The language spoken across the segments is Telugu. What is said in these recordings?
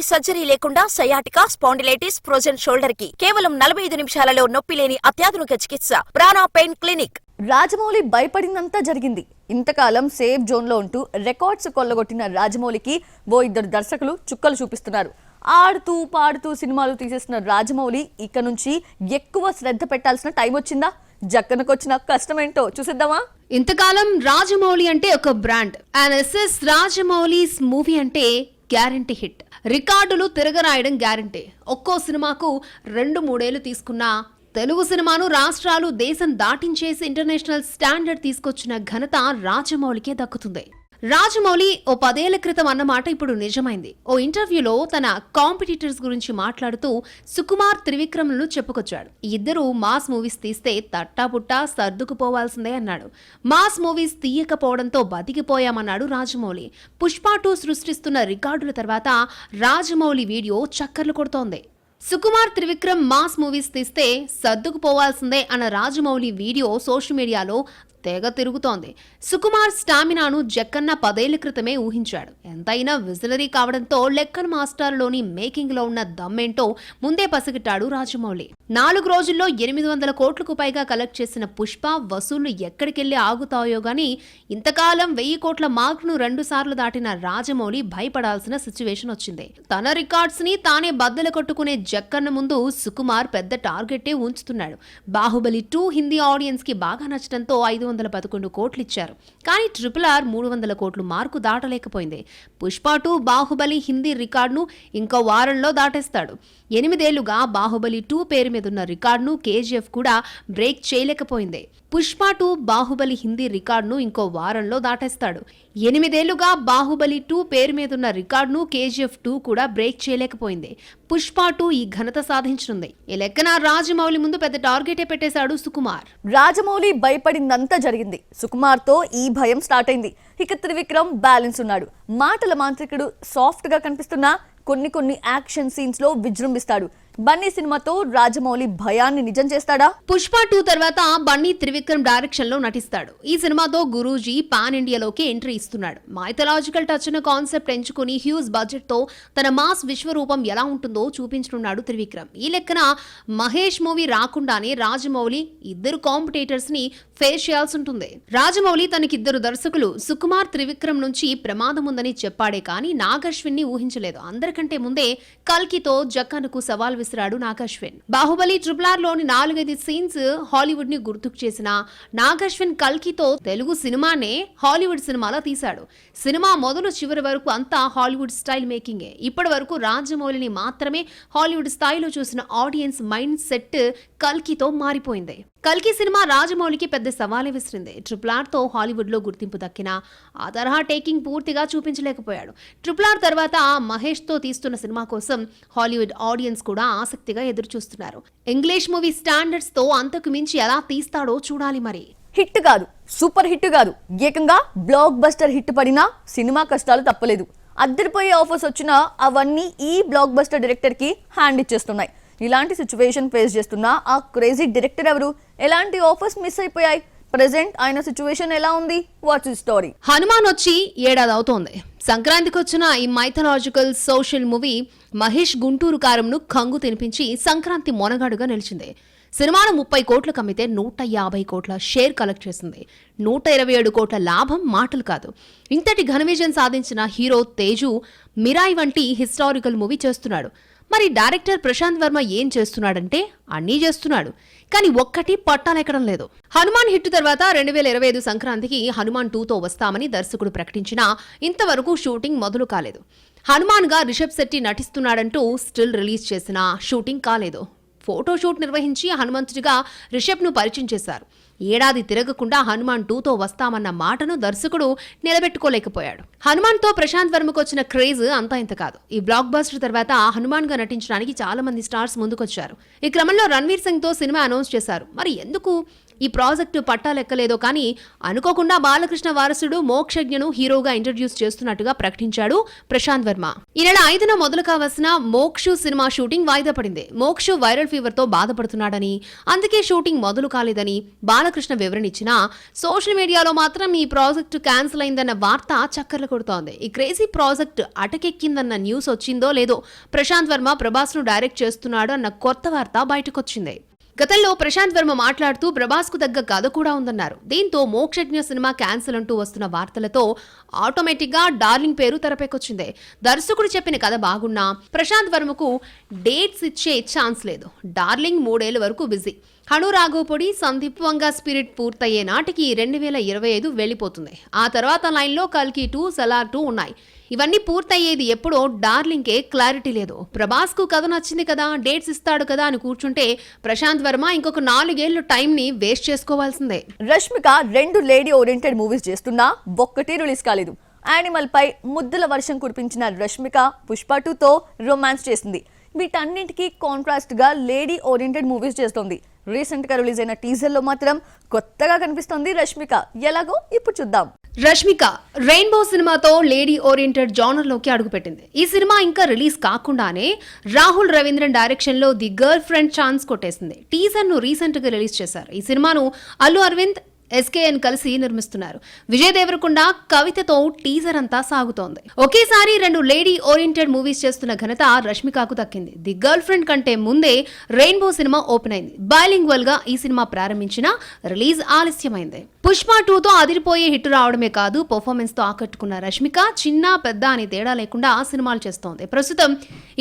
సర్జరీ లేకుండా సయాటికా, స్పాండిలైటిస్, ఫ్రోజన్ షోల్డర్ కి కేవలం 45 నిమిషాలలో నొప్పి లేని అత్యాధునిక చికిత్స ప్రాణ పెయిన్ క్లినిక్. రాజమౌళి భయపడిందంతా జరిగింది. ఇంతకాలం సేఫ్ జోన్ లో ఉంటూ రికార్డ్స్ కొల్లగొట్టిన రాజమౌళికి ఇద్దరు దర్శకులు చుక్కలు చూపిస్తున్నారు. ఆడుతూ పాడుతూ సినిమాలు తీసేసిన రాజమౌళి ఇక నుంచి ఎక్కువ శ్రద్ధ పెట్టాల్సిన టైం వచ్చిందా? జక్కనకొచ్చిన కష్టమేంటో చూసిద్దామా? ఇంతకాలం రాజమౌళి అంటే ఒక brand. And SS Rajamouli's movie అంటే గ్యారంటీ హిట్. రికార్డులు తిరగరాయడం గ్యారంటీ. ఒక్కో సినిమాకు 2-3 ఏళ్లు తీసుకున్నా తెలుగు సినిమాను రాష్ట్రాలు దేశం దాటించేసి ఇంటర్నేషనల్ స్టాండర్డ్ తీసుకొచ్చిన ఘనత రాజమౌళికే దక్కుతుంది. రాజమౌళి 10 ఏళ్ల క్రితం అన్నమాట ఇప్పుడు నిజమైంది. ఓ ఇంటర్వ్యూలో తన కాంపిటీటర్స్ గురించి మాట్లాడుతూ సుకుమార్, త్రివిక్రమ్లను చెప్పుకొచ్చాడు. ఇద్దరు మాస్ మూవీస్ తీస్తే తట్టాపుట్టా సర్దుకుపోవాల్సిందే అన్నాడు. మాస్ మూవీస్ తీయకపోవడంతో బతికిపోయామన్నాడు రాజమౌళి. పుష్ప 2 సృష్టిస్తున్న రికార్డుల తర్వాత రాజమౌళి వీడియో చక్కర్లు కొడుతోంది. సుకుమార్, త్రివిక్రమ్ మాస్ మూవీస్ తీస్తే సర్దుకుపోవాల్సిందే అన్న రాజమౌళి వీడియో సోషల్ మీడియాలో తెగ తిరుగుతోంది. సుకుమార్ స్టామినాను జక్కన్న 10 ఏళ్ల క్రితమే ఊహించాడు. ఎంతైనా విజనరీ కావడంతో లెక్కన్ మాస్టర్లోని మేకింగ్ లో ఉన్న దమ్మేంటో ముందే పసిగట్టాడు రాజమౌళి. 4 రోజుల్లో 800 కోట్లకు పైగా కలెక్ట్ చేసిన పుష్ప వసూళ్లు ఎక్కడికెళ్లి ఆగుతాయో గానీ ఇంతకాలం 1000 కోట్ల మార్కును 2 సార్లు దాటిన రాజమౌళి భయపడాల్సిన సిచ్యువేషన్ వచ్చింది. తన రికార్డ్స్ ని తానే బద్దలు కొట్టుకునే జక్కన్న ముందు సుకుమార్ పెద్ద టార్గెట్టే ఉంచుతున్నాడు. బాహుబలి 2 హిందీ ఆడియన్స్ కి బాగా నచ్చడంతో 511 కోట్లు ఇచ్చారు. కానీ RRR 300 కోట్లు మార్కు దాటలేకపోయింది. పుష్ప 2 బాహుబలి హిందీ రికార్డును ఇంకో వారంలో దాటేస్తాడు. 8 ఏళ్లుగా బాహుబలి 2 పేరు మీదున్న రికార్డును KGF కూడా బ్రేక్ చేయలేకపోయింది. పుష్ప 2 బాహుబలి హిందీ రికార్డును ఇంకో వారంలో దాటేస్తాడు. 8 ఏళ్లుగా బాహుబలి 2 పేరు మీదున్న రికార్డును KGF 2 కూడా బ్రేక్ చేయలేకపోయింది. పుష్ప 2 ఈ ఘనత సాధించనుంది. ఈ లెక్కన రాజమౌళి ముందు పెద్ద టార్గెటే పెట్టేశాడు సుకుమార్. రాజమౌళి భయపడిందంతా జరిగింది. సుకుమార్ తో ఈ భయం స్టార్ట్ అయింది. ఇక త్రివిక్రమ్ బ్యాలెన్స్ ఉన్నాడు. మాటల మాంత్రికుడు సాఫ్ట్ గా కనిపిస్తున్నా కొన్ని యాక్షన్ సీన్స్ లో విజృంభిస్తాడు. బన్నీ సినిమాతో రాజమౌళి భయాన్ని నిజం చేస్తాడా? పుష్ప 2 తర్వాత బన్నీ త్రివిక్రమ్ డైరెక్షన్ లో నటిస్తాడు. ఈ సినిమాతో గురూజీ పాన్ ఇండియాలోకి ఎంట్రీ ఇస్తున్నాడు. మైథలాజికల్ టచ్ ఉన్న కాన్సెప్ట్ ఎంచుకుని హ్యూజ్ బడ్జెట్ తో తన మాస్ విశ్వరూపం ఎలా ఉంటుందో చూపించనున్నాడు త్రివిక్రమ్. ఈ లెక్కన మహేష్ మూవీ రాకుండానే రాజమౌళి ఇద్దరు కాంపిటేటర్స్ ని ఫేస్ చేయాల్సి ఉంటుంది. రాజమౌళి తనకిద్దరు దర్శకులు సుకుమార్, త్రివిక్రమ్ నుంచి ప్రమాదం ఉందని చెప్పాడే కానీ నాగశ్విన్ ని ఊహించలేదు. అందరికంటే ముందే కల్కితో జక్కన్కు సవాల్ విసిరాడు నాగశ్విన్. బాహుబలి RRR లోని 4-5 సీన్స్ హాలీవుడ్ ని గుర్తుకు చేసిన నాగశ్విన్ కల్కితో తెలుగు సినిమానే హాలీవుడ్ సినిమాలో తీశాడు. సినిమా మొదలు చివరి వరకు అంతా హాలీవుడ్ స్టైల్ మేకింగే. ఇప్పటి వరకు రాజమౌళిని మాత్రమే హాలీవుడ్ స్థాయిలో చూసిన ఆడియన్స్ మైండ్ సెట్ కల్కితో మారిపోయింది. కల్కి సినిమా రాజమౌళికి పెద్ద సవాలే విసిరింది. RRR తో హాలీవుడ్ లో గుర్తింపు దక్కిన ఆ తరహా టేకింగ్ పూర్తిగా చూపించలేకపోయాడు. RRR తర్వాత మహేష్ తో తీస్తున్న సినిమా కోసం హాలీవుడ్ ఆడియన్స్ కూడా ఆసక్తిగా ఎదురు చూస్తున్నారు. ఇంగ్లీష్ మూవీ స్టాండర్డ్స్ తో అంతకు మించి ఎలా తీస్తాడో చూడాలి. మరి హిట్ కాదు, సూపర్ హిట్ కాదు, ఏకంగా బ్లాక్ బస్టర్ హిట్ పడినా సినిమా కష్టాలు తప్పలేదు. అద్దరిపోయే ఆఫర్స్ వచ్చినా అవన్నీ ఈ బ్లాక్ బస్టర్ డైరెక్టర్ కి హ్యాండ్ ఇచ్చేస్తున్నాయి. ఇలాంటి సిచ్యువేషన్ ఫేస్ చేస్తున్న ఆ క్రేజీ డైరెక్టర్ ఎవరు? ఎలాంటి ఆఫర్స్ మిస్ అయిపోయాయి? ప్రెజెంట్ ఆయన సిచ్యువేషన్ ఎలా ఉంది? What's the story? హనుమాన్ వచ్చి 7 ఏడాది అవుతోంది. సంక్రాంతికి వచ్చిన ఈ mythological social movie Mahesh Guntur కారంను కంగు తినిపించి సంక్రాంతి మొనగాడుగా నిలిచింది. సినిమాను 30 కోట్లకు అమ్మితే 150 కోట్ల షేర్ కలెక్ట్ చేసింది. 127 కోట్ల లాభం మాటలు కాదు. ఇంతటి ఘన విజయం సాధించిన హీరో తేజు మిరాయి వంటి హిస్టారికల్ మూవీ చేస్తున్నాడు. మరి డైరెక్టర్ ప్రశాంత్ వర్మ ఏం చేస్తున్నాడంటే అన్నీ చేస్తున్నాడు, కానీ ఒక్కటి పట్టాలెక్కడం లేదు. హనుమాన్ హిట్ తర్వాత 2025 సంక్రాంతికి హనుమాన్ 2తో వస్తామని దర్శకుడు ప్రకటించినా ఇంతవరకు షూటింగ్ మొదలు కాలేదు. హనుమాన్ గా రిషబ్ శెట్టి నటిస్తున్నాడంటూ స్టిల్ రిలీజ్ చేసినా షూటింగ్ కాలేదు. ఫోటోషూట్ నిర్వహించి హనుమంతుడిగా రిషబ్ ను పరిచయం చేశారు. ఏడాది తిరగకుండా హనుమాన్ 2తో వస్తామన్న మాటను దర్శకుడు నిలబెట్టుకోలేకపోయాడు. హనుమాన్ తో ప్రశాంత్ వర్మకు వచ్చిన క్రేజ్ అంతా ఇంత కాదు. ఈ బ్లాక్ బస్టర్ తర్వాత హనుమాన్ గా నటించడానికి చాలా మంది స్టార్స్ ముందుకొచ్చారు. ఈ క్రమంలో రణ్వీర్ సింగ్ తో సినిమా అనౌన్స్ చేశారు. మరి ఎందుకు ఈ ప్రాజెక్టు పట్టాలెక్కలేదో కానీ అనుకోకుండా బాలకృష్ణ వారసుడు మోక్షజ్ఞను హీరోగా ఇంట్రడ్యూస్ చేస్తున్నట్టుగా ప్రకటించాడు ప్రశాంత్ వర్మ. ఈ నెల 5న మొదలు కావాల్సిన మోక్షు సినిమా షూటింగ్ వాయిదా పడింది. మోక్షు వైరల్ ఫీవర్ తో బాధపడుతున్నాడని, అందుకే షూటింగ్ మొదలు కాలేదని బాలకృష్ణ వివరణ ఇచ్చినా సోషల్ మీడియాలో మాత్రం ఈ ప్రాజెక్టు క్యాన్సిల్ అయిందన్న వార్త చక్కర్లు కొడుతోంది. ఈ క్రేజీ ప్రాజెక్ట్ అటకెక్కిందన్న న్యూస్ వచ్చిందో లేదో ప్రశాంత్ వర్మ ప్రభాస్ ను డైరెక్ట్ చేస్తున్నాడు అన్న కొత్త వార్త బయటకొచ్చింది. గతంలో ప్రశాంత్ వర్మ మాట్లాడుతూ ప్రభాస్ కు తగ్గ కథ కూడా ఉందన్నారు. దీంతో మోక్షజ్ఞ సినిమా క్యాన్సిల్ అంటూ వస్తున్న వార్తలతో ఆటోమేటిక్ గా డార్లింగ్ పేరు తెరపైకొచ్చింది. దర్శకుడు చెప్పిన కథ బాగున్నా ప్రశాంత్ వర్మకు డేట్స్ ఇచ్చే ఛాన్స్ లేదు. డార్లింగ్ 3 ఏళ్ల వరకు బిజీ. హను రాఘవపొడి, సందీప్ వంగా స్పిరిట్ పూర్తయ్యే నాటికి 2025 వెళ్లిపోతుంది. ఆ తర్వాత లైన్లో కల్కి 2, సలార్ 2 ఉన్నాయి. ఇవన్నీ పూర్తయ్యేది ఎప్పుడో డార్లింగ్కే క్లారిటీ లేదు. ప్రభాస్ కు కథ నచ్చింది కదా, డేట్స్ ఇస్తాడు కదా అని కూర్చుంటే ప్రశాంత్ వర్మ ఇంకొక 4 ఏళ్ల టైం ని వేస్ట్ చేసుకోవాల్సిందే. రష్మిక 2 లేడీ ఓరియంటెడ్ మూవీస్ చేస్తున్నా ఒక్కటి రిలీజ్ కాలేదు. యానిమల్ పై ముద్దుల వర్షం కురిపించిన రష్మిక పుష్ప 2తో రొమాన్స్ చేసింది. వీటన్నింటికి కాంట్రాస్ట్ గా లేడీ ఓరియంటెడ్ మూవీస్ చేస్తోంది. రీసెంట్ గా రిలీజ్ అయిన టీజర్ లో మాత్రం కొత్తగా కనిపిస్తోంది రష్మిక. ఎలాగో ఇప్పుడు చూద్దాం. రష్మిక రెయిన్బో సినిమాతో లేడీ ఓరియంటెడ్ జానర్ లోకి అడుగుపెట్టింది. ఈ సినిమా ఇంకా రిలీజ్ కాకుండానే రాహుల్ రవీంద్రన్ డైరెక్షన్ లో ది గర్ల్ ఫ్రెండ్ ఛాన్స్ కొట్టేసింది. టీజర్ ను రీసెంట్ గా రిలీజ్ చేశారు. ఈ సినిమాను అల్లు అరవింద్, SKN కలిసి నిర్మిస్తున్నారు. విజయ్ దేవరకొండ కవితతో టీజర్ అంతా సాగుతోంది. ఒకేసారి 2 లేడీ ఓరియంటెడ్ మూవీస్ చేస్తున్న ఘనత రష్మికకు దక్కింది. ది గర్ల్ ఫ్రెండ్ కంటే ముందే రెయిన్బో సినిమా ఓపెన్ అయింది. బైలింగ్వల్ గా ఈ సినిమా ప్రారంభించిన రిలీజ్ ఆలస్యమైంది. పుష్ప 2తో అదిరిపోయే హిట్ రావడమే కాదు, పర్ఫార్మెన్స్ తో ఆకట్టుకున్న రష్మిక చిన్న పెద్ద అని తేడా లేకుండా సినిమాలు చేస్తోంది. ప్రస్తుతం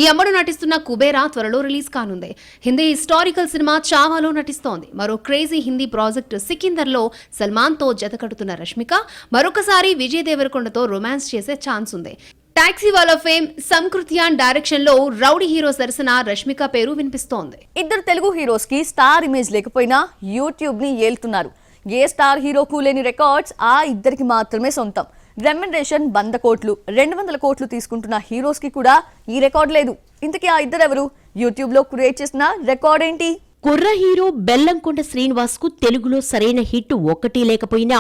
ఈ అమ్మడు నటిస్తున్న కుబేరా త్వరలో రిలీజ్ కానుంది. హిందీ హిస్టారికల్ సినిమా చావాలో నటిస్తోంది. మరో క్రేజీ హిందీ ప్రాజెక్ట్ సికిందర్ లో సల్మాన్ తో జత కడుతున్న రష్మిక మరొకసారి విజయ్ దేవరకొండతో రొమాన్స్ చేసే ఛాన్స్ ఉంది. టాక్సీ వాలా ఫేమ్ సంకృత్యాన్ డైరెక్షన్ లో రౌడీ హీరో సరసన రష్మిక పేరు వినిపిస్తోంది. ఇద్దరు తెలుగు హీరోస్ కి స్టార్ ఇమేజ్ లేకపోయినా యూట్యూబ్ ని ఏలుతున్నారు. ఏ స్టార్ హీరోకు లేని రికార్డ్స్ ఆ ఇద్దరికి మాత్రమే సొంతం. రెమ్యునరేషన్ 100 కోట్లు, 200 కోట్లు తీసుకుంటున్న హీరోస్ కి కూడా ఈ రికార్డ్ లేదు. ఇంతకీ ఆ ఇద్దరెవరు? యూట్యూబ్ లో క్రియేట్ చేసిన రికార్డ్ ఏంటి? కుర్ర హీరో బెల్లంకొండ శ్రీనివాస్ కు తెలుగులో సరైన హిట్ ఒక్కటి లేకపోయినా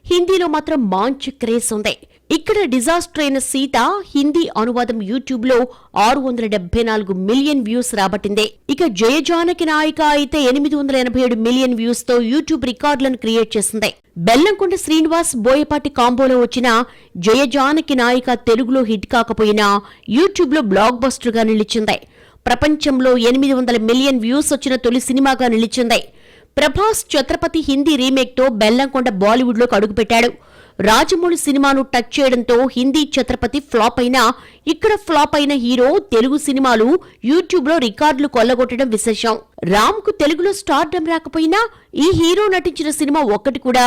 హిందీలో మాత్రం మంచి క్రేజ్ ఉంది. ఇక్కడ డిజాస్టర్ అయిన సీత హిందీ అనువాదం యూట్యూబ్ లో 674 మిలియన్ వ్యూస్ రాబట్టింది. ఇక జయజానకి నాయిక అయితే 887 మిలియన్ వ్యూస్ తో యూట్యూబ్ రికార్డులను క్రియేట్ చేసింది. బెల్లంకొండ శ్రీనివాస్ బోయపాటి కాంబోలో వచ్చిన జయజానకి నాయిక తెలుగులో హిట్ కాకపోయినా యూట్యూబ్ లో బ్లాక్ బస్టర్ గా నిలిచింది. ప్రపంచంలో 800 మిలియన్ వ్యూస్ వచ్చిన తొలి సినిమాగా నిలిచింది. ప్రభాస్ ఛత్రపతి హిందీ రీమేక్ తో బెల్లంకొండ బాలీవుడ్ లోకి అడుగుపెట్టాడు. రాజమౌళి సినిమాను టచ్ చేయడంతో హిందీ ఛత్రపతి ఫ్లాప్ అయినా ఇక్కడ ఫ్లాప్ అయిన హీరో తెలుగు సినిమాలు యూట్యూబ్ లో రికార్డులు కొల్లగొట్టడం విశేషం. రామ్ కు తెలుగులో స్టార్డమ్ రాకపోయినా ఈ హీరో నటించిన సినిమా ఒక్కటి కూడా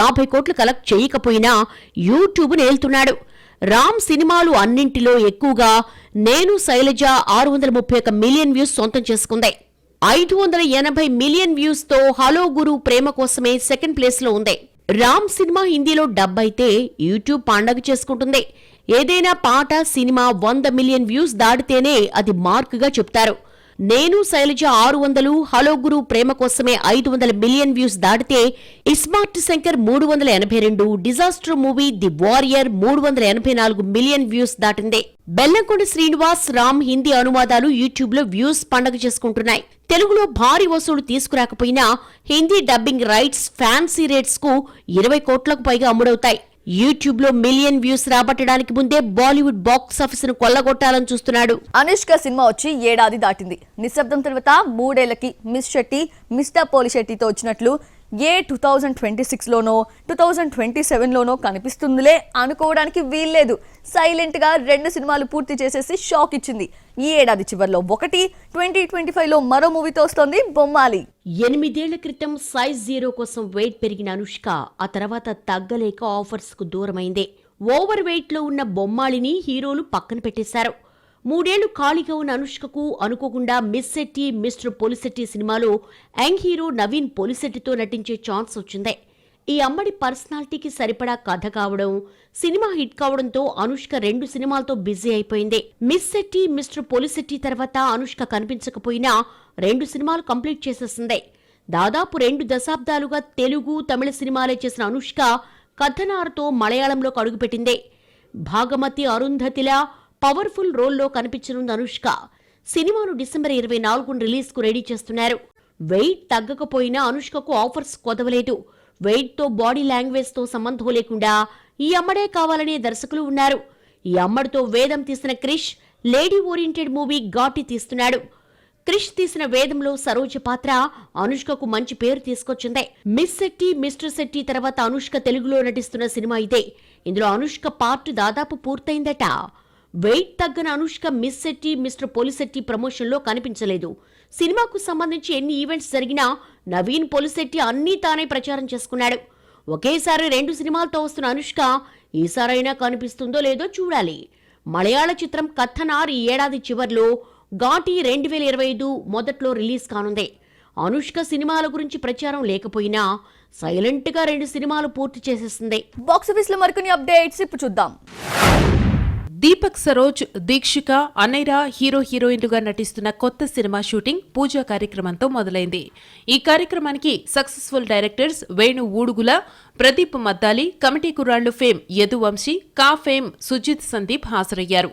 50 కోట్లు కలెక్ట్ చేయకపోయినా యూట్యూబ్ నేల్తున్నాడు. రామ్ సినిమాలు అన్నింటిలో ఎక్కువగా నేను శైలజ 631 మిలియన్ వ్యూస్ సొంతం చేసుకుంది. 580 మిలియన్ వ్యూస్ తో హలో గురు ప్రేమ కోసమే సెకండ్ ప్లేస్ లో ఉంది. రామ్ సినిమా హిందీలో డబ్ అయితే యూట్యూబ్ పండగ చేసుకుంటుంది. ఏదైనా పాట సినిమా 100 మిలియన్ వ్యూస్ దాటితేనే అది మార్క్ గా చెప్తారు. నేను శైలజ 600, హలో గురు ప్రేమ కోసమే 500 మిలియన్ వ్యూస్ దాటితే iSmart Shankar 382, disaster movie the Warrior 384 million views దాటింది. బెల్లంకొండ శ్రీనివాస్ రామ్ హిందీ అనువాదాలు యూట్యూబ్ లో వ్యూస్ పండగ చేసుకుంటున్నాయి. తెలుగులో భారీ వసూలు తీసుకురాకపోయినా Hindi dubbing rights fancy rates కు 20 కోట్లకు పైగా అమ్ముడవుతాయి. యూట్యూబ్ లో మిలియన్ వ్యూస్ రాబట్టడానికి ముందే బాలీవుడ్ బాక్స్ ఆఫీస్ ను కొల్లగొట్టాలని చూస్తున్నాడు. అనుష్క సినిమా వచ్చి ఏడాది దాటింది. నిశ్శబ్దం తర్వాత 3 ఏళ్లకి మిస్ శెట్టి మిస్టర్ పోలిశెట్టితో వచ్చినట్లు 2026 లోనో 2027 లోనో కనిపిస్తుందిలే అనుకోవడానికి వీల్లేదు. సైలెంట్ గా 2 సినిమాలు పూర్తి చేసేసి షాక్ ఇచ్చింది. ఈ ఏడాది చివర్లో ఒకటి, 2025 లో మరో మూవీతో వస్తోంది బొమ్మాలి. 8 ఏళ్ల క్రితం సైజ్ 0 కోసం వెయిట్ పెరిగిన అనుష్క ఆ తర్వాత తగ్గలేక ఆఫర్స్ కు దూరమైంది. ఓవర్ వెయిట్ లో ఉన్న బొమ్మాలిని హీరోలు పక్కన పెట్టేశారు. 3 ఏళ్లు ఖాళీగా ఉన్న అనుష్కకు అనుకోకుండా మిస్ శెట్టి మిస్టర్ పోలిశెట్టి సినిమాలో యంగ్ హీరో నవీన్ పోలిశెట్టితో నటించే ఛాన్స్ వచ్చింది. ఈ అమ్మడి పర్సనాలిటీకి సరిపడా కథ కావడం, సినిమా హిట్ కావడంతో అనుష్క 2 సినిమాలతో బిజీ అయిపోయింది. మిస్ శెట్టి మిస్టర్ పోలిశెట్టి తర్వాత అనుష్క కనిపించకపోయినా 2 సినిమాలు కంప్లీట్ చేసేసింది. దాదాపు 2 దశాబ్దాలుగా తెలుగు తమిళ సినిమాలే చేసిన అనుష్క కథనారతో మలయాళంలోకి అడుగుపెట్టిందే. భాగమతి అరుంధతిలా పవర్ఫుల్ రోల్లో కనిపించనుంది అనుష్క. సినిమాను డిసెంబర్ 24 రిలీజ్కు రెడీ చేస్తున్నారు. వెయిట్ తగ్గకపోయినా అనుష్కకు ఆఫర్స్ కొదవలేదు. వెయిట్తో బాడీ లాంగ్వేజ్తో సంబంధం లేకుండా ఈ అమ్మడే కావాలనే దర్శకులు ఉన్నారు. ఈ అమ్మడితో వేదం తీసిన Krish lady oriented movie Ghaati తీస్తున్నాడు. క్రిష్ తీసిన వేదంలో సరోజ పాత్ర అనుష్కకు మంచి పేరు తీసుకొచ్చింది. మిస్ శెట్టి, మిస్టర్ శెట్టి తర్వాత అనుష్క తెలుగులో నటిస్తున్న సినిమా ఇదే. ఇందులో అనుష్క పార్ట్ దాదాపు పూర్తయిందట. వెయిట్ తగ్గన అనుష్క మిస్ శెట్టి, మిస్టర్ పోలిశెట్టి ప్రమోషన్లో కనిపించలేదు. సినిమాకు సంబంధించి ఎన్ని ఈవెంట్స్ జరిగినా నవీన్ పోలిశెట్టి అన్నీ తానే ప్రచారం చేసుకున్నాడు. ఒకేసారి 2 సినిమాలతో వస్తున్న అనుష్క ఈసారైనా కనిపిస్తుందో లేదో చూడాలి. మలయాళ చిత్రం కథనార్ ఈ ఏడాది చివర్లో, ఘాటి 2025 మొదట్లో రిలీజ్ కానుంది. అనుష్క సినిమాల గురించి ప్రచారం లేకపోయినా సైలెంట్ గా 2 సినిమాలు పూర్తి చేసేస్తుంది. బాక్సాఫీస్ లో మరికొన్ని అప్డేట్స్ ఇప్పుడు చూద్దాం. దీపక్ సరోజ్, దీక్షిక, అనైరా హీరోయిన్లుగా నటిస్తున్న కొత్త సినిమా షూటింగ్ పూజా కార్యక్రమంతో మొదలైంది. ఈ కార్యక్రమానికి successful directors Venu Udugula, Pradeep Maddali, committee Kurrollu fame Yaduvamsi, Ka fame Sujith Sandeep హాజరయ్యారు.